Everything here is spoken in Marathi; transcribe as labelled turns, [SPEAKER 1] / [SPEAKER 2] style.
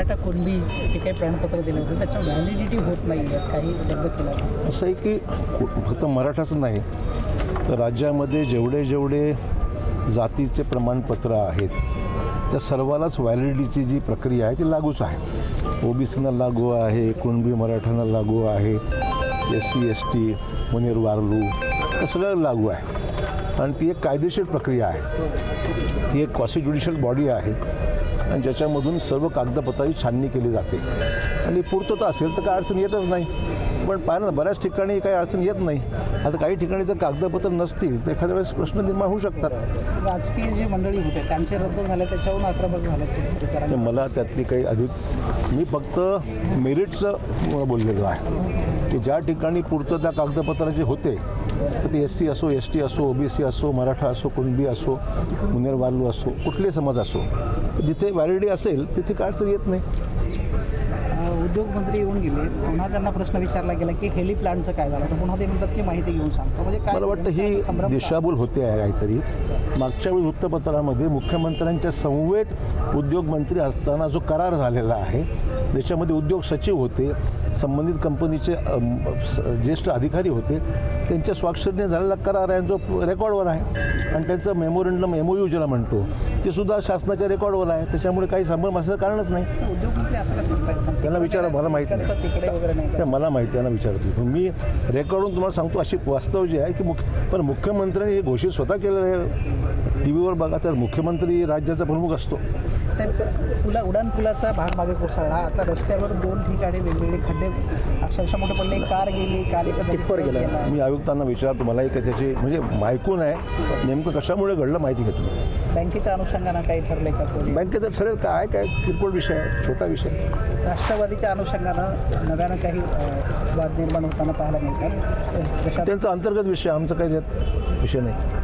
[SPEAKER 1] मराठा कुणबी जे काही प्रमाणपत्र दिलं होतं त्याच्या व्हॅलिडिटी होत नाही आहे, काही रद्द केलं.
[SPEAKER 2] असं आहे की फक्त मराठाच नाही तर राज्यामध्ये जेवढे जातीचे प्रमाणपत्र आहेत त्या सर्वालाच व्हॅलिडिटीची जी प्रक्रिया आहे ती लागूच आहे. ओबीसीना लागू आहे, कुणबी मराठ्यांना लागू आहे, SC ST मुनेर वारलू हे सगळं लागू आहे आणि ती एक कायदेशीर प्रक्रिया आहे. ती एक क्वासी ज्युडिशियल बॉडी आहे आणि ज्याच्यामधून सर्व कागदपत्राची छाननी केली जाते आणि पूर्तता असेल तर काय अडचण येतच नाही. पण पाहिलं ना बऱ्याच ठिकाणी काही अडचण येत नाही. आता काही ठिकाणी जर कागदपत्र नसतील तर एखाद्या वेळेस प्रश्न निर्माण होऊ शकतात.
[SPEAKER 1] राजकीय जी मंडळी होते त्यांचे रद्द झाले त्याच्यावरून आक्रमक झाले.
[SPEAKER 2] तर मला त्यातली काही अधिक मी फक्त मेरिटचं बोललेलो आहे की ज्या ठिकाणी पूर्तता कागदपत्राचे होते तर ते SC असो ST असो OBC असो मराठा असो कुणबी असो मुनेर वारलू असो कुठलेही समाज असो जिथे व्हॅलिडिटी असेल तिथे काय अडचण येत नाही.
[SPEAKER 1] उद्योगमंत्री येऊन गेले, पुन्हा त्यांना प्रश्न विचारला गेला की हेली प्लॅनचं काय झालं, तर पुन्हा ते म्हणतात की माहिती घेऊन सांगतो. म्हणजे काय
[SPEAKER 2] मला वाटतं ही दिशाभूल होते आहे काहीतरी. मागच्या वेळी वृत्तपत्रामध्ये मुख्यमंत्र्यांच्या समवेत उद्योगमंत्री असताना जो करार झालेला आहे त्याच्यामध्ये उद्योग सचिव होते, संबंधित कंपनीचे ज्येष्ठ अधिकारी होते, त्यांच्या स्वाक्षरीने झालेला करार आहे जो रेकॉर्डवर आहे आणि त्यांचं मेमोरंडम MOU ज्याला म्हणतो ते सुद्धा शासनाच्या रेकॉर्डवर आहे. त्याच्यामुळे काही संभ्रम असं कारणच नाही.
[SPEAKER 1] उद्योगमंत्री असं कसं सांगतात?
[SPEAKER 2] त्यांना विचारा, मला माहिती नाही.
[SPEAKER 1] तिकडे वगैरे नाही
[SPEAKER 2] त्या मला माहिती त्यांना विचारतो. मी रेकॉर्डून तुम्हाला सांगतो अशी वास्तव जी आहे की पण मुख्यमंत्र्यांनी हे घोषित स्वतः केलेलं आहे. TVवर बघा तर मुख्यमंत्री राज्याचा प्रमुख असतो.
[SPEAKER 1] साहेब उडान पुलाचा भाग मागे कोसळला. आता रस्त्यावर 2 ठिकाणी वेगवेगळे खड्डे अक्षरशः मोठे पडले. कार गेली, कार एका टिप्पर गेला.
[SPEAKER 2] मी आयुक्तांना विचारतो, मला एक त्याची म्हणजे माहिकून आहे नेमकं कशामुळे घडलं माहिती घेतो.
[SPEAKER 1] बँकेच्या अनुषंगानं काही ठरलंय का?
[SPEAKER 2] बँकेचं ठरेल काय किरकोळ विषय आहे, छोटा विषय.
[SPEAKER 1] राष्ट्रवादीच्या अनुषंगानं नव्यानं काही वाद निर्माण होताना पाहायला मिळतात.
[SPEAKER 2] त्यांचा अंतर्गत विषय, आमचा काही त्यात विषय नाही.